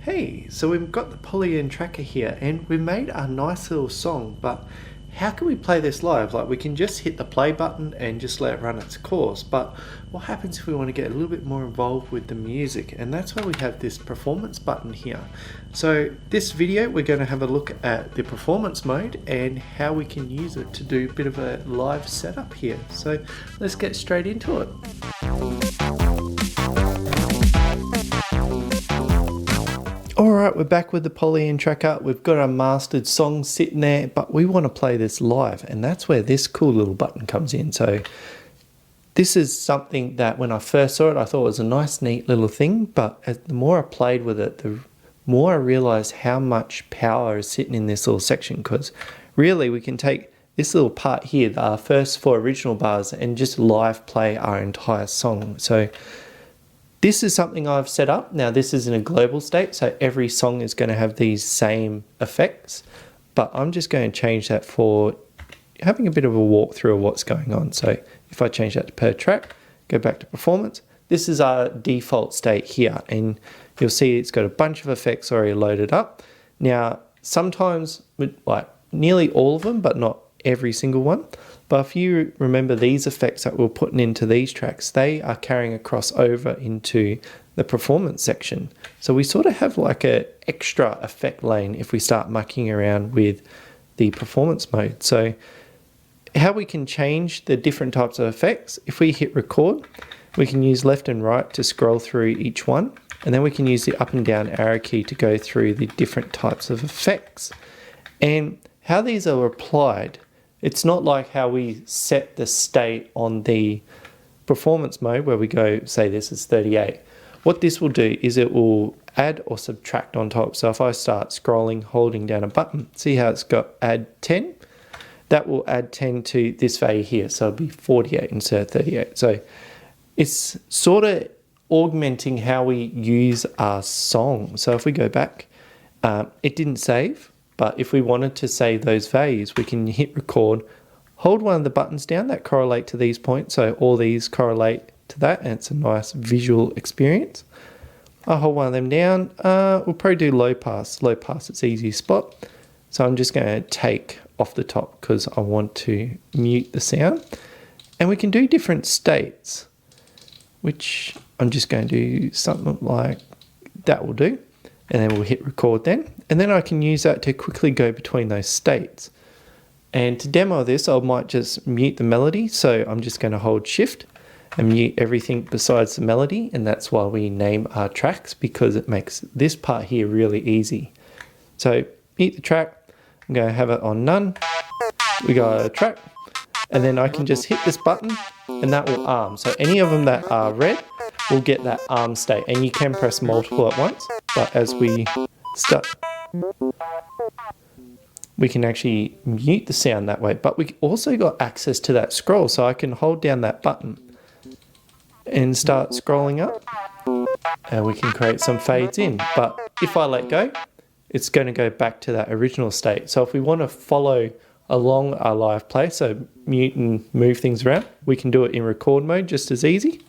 Hey, so we've got the Polyend Tracker here and we made a nice little song, but how can we play this live? Like, we can just hit the play button and just let it run its course, but what happens if we want to get a little bit more involved with the music? And that's why we have this performance button here. So this video we're going to have a look at the performance mode and how we can use it to do a bit of a live setup here. So let's get straight into it. Alright, we're back with the Polyend Tracker. We've got our mastered song sitting there, but we want to play this live, and that's where this cool little button comes in. So this is something that when I first saw it, I thought it was a nice, neat little thing, but the more I played with it, the more I realized how much power is sitting in this little section, because really we can take this little part here, our first 4 original bars, and just live play our entire song. So this is something I've set up. Now this is in a global state, so every song is going to have these same effects, but I'm just going to change that for having a bit of a walkthrough of what's going on. So if I change that to per track, go back to performance, this is our default state here, and you'll see it's got a bunch of effects already loaded up. Now sometimes, like nearly all of them, but not every single one. But if you remember these effects that we're putting into these tracks, they are carrying across over into the performance section. So we sort of have like an extra effect lane if we start mucking around with the performance mode. So how we can change the different types of effects, if we hit record, we can use left and right to scroll through each one, and then we can use the up and down arrow key to go through the different types of effects. And how these are applied, it's not like how we set the state on the performance mode where we go, say this is 38. What this will do is it will add or subtract on top. So if I start scrolling, holding down a button, see how it's got add 10? That will add 10 to this value here. So it'll be 48 instead of 38. So it's sort of augmenting how we use our song. So if we go back, it didn't save. But if we wanted to save those values, we can hit record, hold one of the buttons down that correlate to these points. So all these correlate to that, and it's a nice visual experience. I'll hold one of them down. We'll probably do low pass. Low pass, it's easy spot. So I'm just going to take off the top because I want to mute the sound. And we can do different states, which I'm just going to do something like that will do. And then we'll hit record then. And then I can use that to quickly go between those states. And to demo this, I might just mute the melody. So I'm just going to hold shift and mute everything besides the melody. And that's why we name our tracks, because it makes this part here really easy. So mute the track. I'm going to have it on none. We got a track. And then I can just hit this button and that will arm. So any of them that are red will get that arm state. And you can press multiple at once. But as we start, we can actually mute the sound that way. But we also got access to that scroll. So I can hold down that button and start scrolling up. And we can create some fades in. But if I let go, it's going to go back to that original state. So if we want to follow along our live play, so mute and move things around, we can do it in record mode just as easy.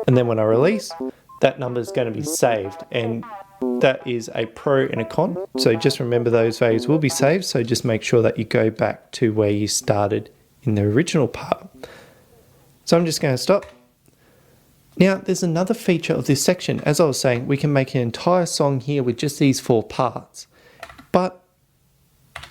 And then when I release, that number is going to be saved, and that is a pro and a con. So just remember those values will be saved, so just make sure that you go back to where you started in the original part. So I'm just going to stop. Now there's another feature of this section. As I was saying, we can make an entire song here with just these 4 parts. But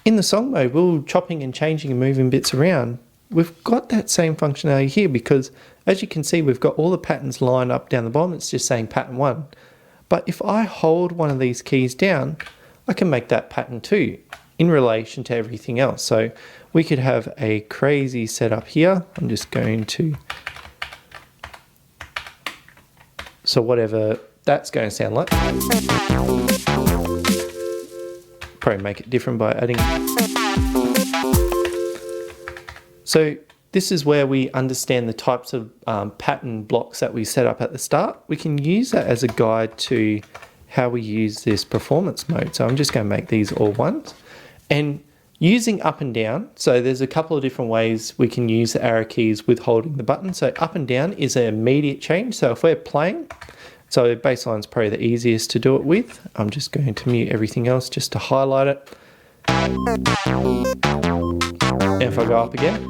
in the song mode, we're chopping and changing and moving bits around. We've got that same functionality here because, as you can see, we've got all the patterns lined up down the bottom. It's just saying pattern 1. But if I hold one of these keys down, I can make that pattern 2 in relation to everything else. So we could have a crazy setup here. I'm just going to... So whatever that's going to sound like. Probably make it different by adding... So this is where we understand the types of pattern blocks that we set up at the start. We can use that as a guide to how we use this performance mode. So I'm just going to make these all ones. And using up and down, so there's a couple of different ways we can use the arrow keys with holding the button. So up and down is an immediate change. So if we're playing, So bassline's probably the easiest to do it with. I'm just going to mute everything else just to highlight it. And if I go up again,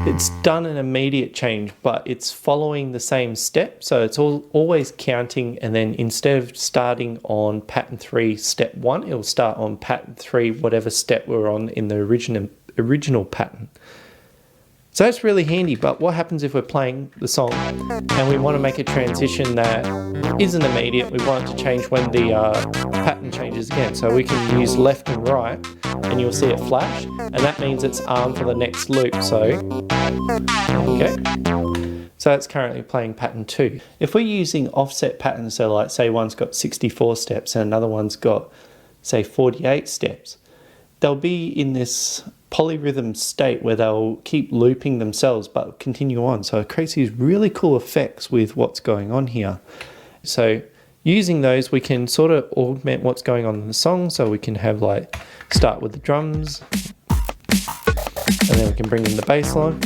it's done an immediate change, but it's following the same step. So it's always counting, and then instead of starting on pattern 3, step 1, it'll start on pattern 3, whatever step we're on in the original pattern. So that's really handy, but what happens if we're playing the song and we want to make a transition that isn't immediate? We want it to change when the pattern changes again. So we can use left and right, and you'll see it flash, and that means it's armed for the next loop. So, okay. So it's currently playing pattern 2. If we're using offset patterns, so like say one's got 64 steps and another one's got say 48 steps, they'll be in this polyrhythm state where they'll keep looping themselves but continue on. So it creates these really cool effects with what's going on here. So using those, we can sort of augment what's going on in the song. So we can have like start with the drums, and then we can bring in the bass line.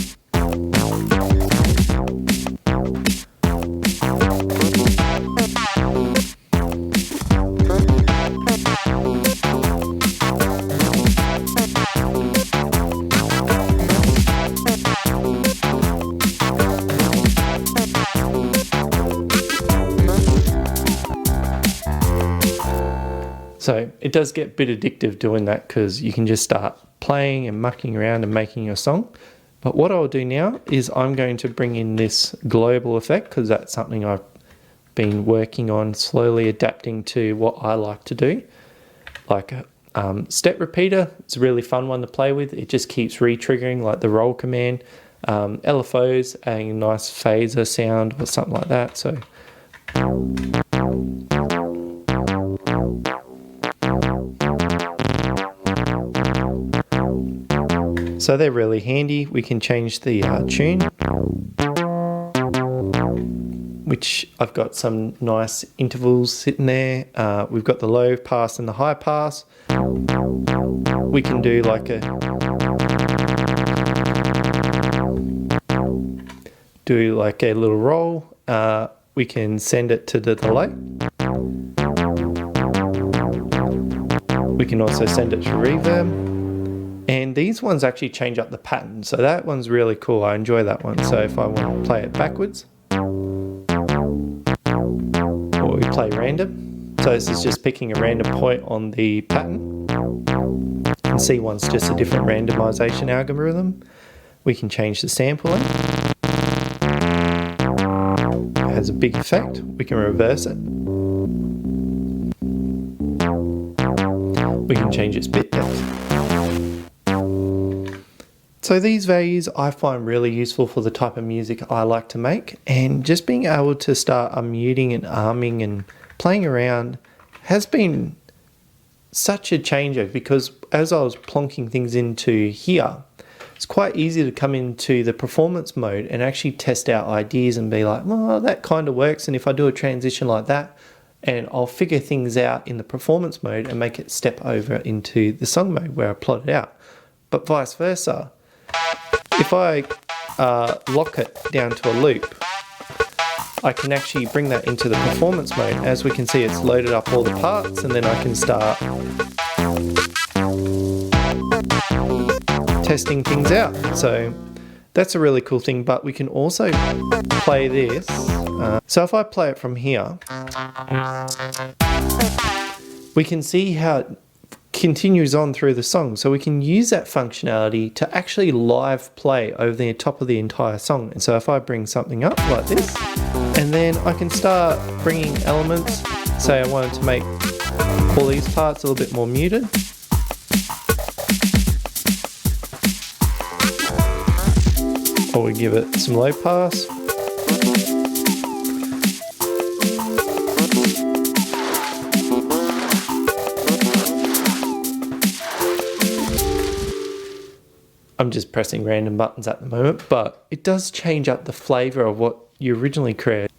So it does get a bit addictive doing that, because you can just start playing and mucking around and making your song. But what I'll do now is I'm going to bring in this global effect, because that's something I've been working on, slowly adapting to what I like to do. Like step repeater, it's a really fun one to play with. It just keeps re-triggering, like the roll command. LFOs, adding a nice phaser sound or something like that. So they're really handy. We can change the tune, which I've got some nice intervals sitting there. We've got the low pass and the high pass. We can do like a little roll. We can send it to the delay. We can also send it to reverb. And these ones actually change up the pattern, so that one's really cool. I enjoy that one. So if I want to play it backwards, or we play random, so this is just picking a random point on the pattern, and C1's just a different randomization algorithm. We can change the sampling. It has a big effect. We can reverse it. We can change its bit depth. So these values I find really useful for the type of music I like to make, and just being able to start unmuting and arming and playing around has been such a changer, because as I was plonking things into here, it's quite easy to come into the performance mode and actually test out ideas and be like, well, that kind of works, and if I do a transition like that, and I'll figure things out in the performance mode and make it step over into the song mode where I plot it out. But vice versa, if I lock it down to a loop, I can actually bring that into the performance mode. As we can see, it's loaded up all the parts, and then I can start testing things out. So that's a really cool thing, but we can also play this. So if I play it from here, we can see how it continues on through the song. So we can use that functionality to actually live play over the top of the entire song. And so if I bring something up like this, and then I can start bringing elements. Say I wanted to make all these parts a little bit more muted. Or we give it some low pass. I'm just pressing random buttons at the moment, but it does change up the flavor of what you originally created.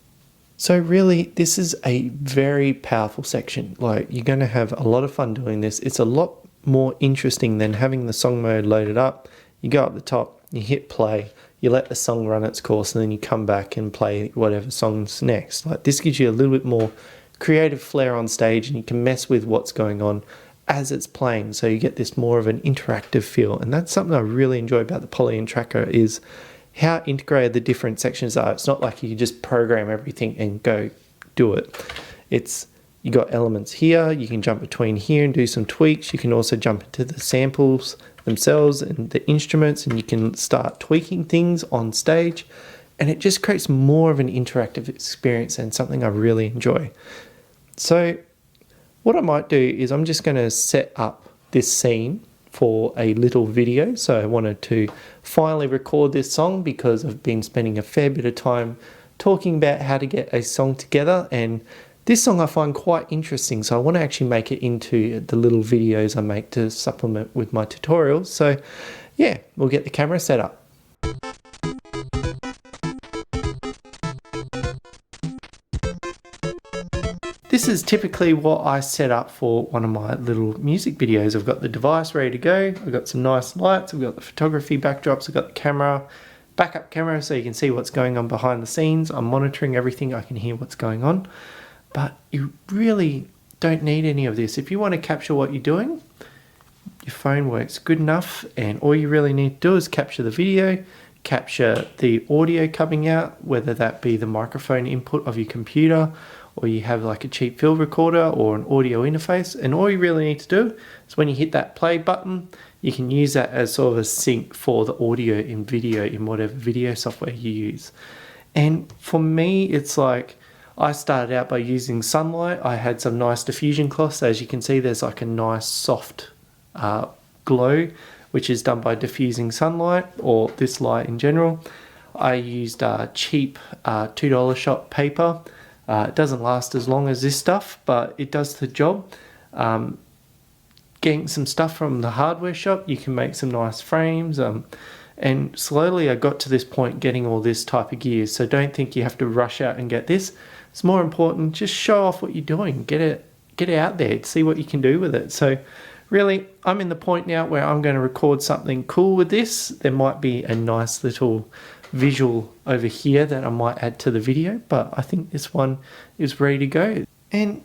So really, this is a very powerful section. Like, you're going to have a lot of fun doing this. It's a lot more interesting than having the song mode loaded up. You go up the top, you hit play, you let the song run its course and then you come back and play whatever song's next. Like this gives you a little bit more creative flair on stage, and you can mess with what's going on as it's playing, so you get this more of an interactive feel. And that's something I really enjoy about the Polyend Tracker, is how integrated the different sections are. It's not like you just program everything and go do it. It's, you got elements here, you can jump between here and do some tweaks. You can also jump into the samples themselves and the instruments, and you can start tweaking things on stage, and it just creates more of an interactive experience and something I really enjoy. So what I might do is I'm just going to set up this scene for a little video. So I wanted to finally record this song because I've been spending a fair bit of time talking about how to get a song together, and this song I find quite interesting, so I want to actually make it into the little videos I make to supplement with my tutorials. So yeah, we'll get the camera set up. This is typically what I set up for one of my little music videos. I've got the device ready to go, I've got some nice lights, I've got the photography backdrops, I've got the camera, backup camera so you can see what's going on behind the scenes. I'm monitoring everything, I can hear what's going on. But you really don't need any of this. If you want to capture what you're doing, your phone works good enough, and all you really need to do is capture the video, capture the audio coming out, whether that be the microphone input of your computer, or you have like a cheap field recorder or an audio interface, and all you really need to do is when you hit that play button, you can use that as sort of a sync for the audio and video in whatever video software you use. And for me, it's like, I started out by using sunlight. I had some nice diffusion cloths. As you can see, there's like a nice soft glow, which is done by diffusing sunlight, or this light in general. I used cheap $2 shop paper. It doesn't last as long as this stuff, but it does the job. Getting some stuff from the hardware shop, you can make some nice frames. And slowly I got to this point getting all this type of gear. So don't think you have to rush out and get this. It's more important, just show off what you're doing. Get it out there, see what you can do with it. So really, I'm in the point now where I'm going to record something cool with this. There might be a nice little visual over here that I might add to the video, but I think this one is ready to go. And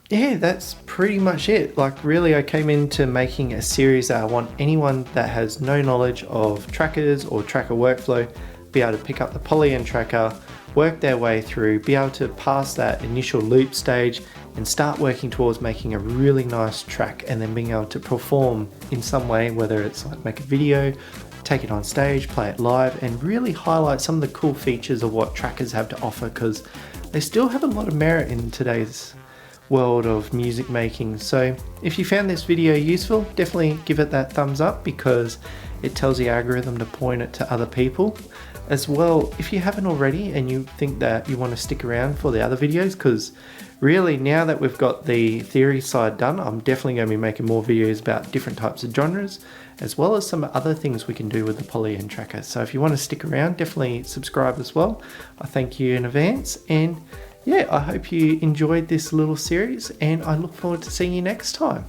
yeah, that's pretty much it. Like really, I came into making a series that I want anyone that has no knowledge of trackers or tracker workflow be able to pick up the Polyend Tracker, work their way through, be able to pass that initial loop stage and start working towards making a really nice track, and then being able to perform in some way, whether it's like make a video, take it on stage, play it live, and really highlight some of the cool features of what trackers have to offer, because they still have a lot of merit in today's world of music making. So if you found this video useful, definitely give it that thumbs up, because it tells the algorithm to point it to other people. As well, if you haven't already and you think that you want to stick around for the other videos, because really now that we've got the theory side done, I'm definitely going to be making more videos about different types of genres, as well as some other things we can do with the Polyend Tracker. So if you want to stick around, definitely subscribe as well. I thank you in advance, and yeah, I hope you enjoyed this little series, and I look forward to seeing you next time.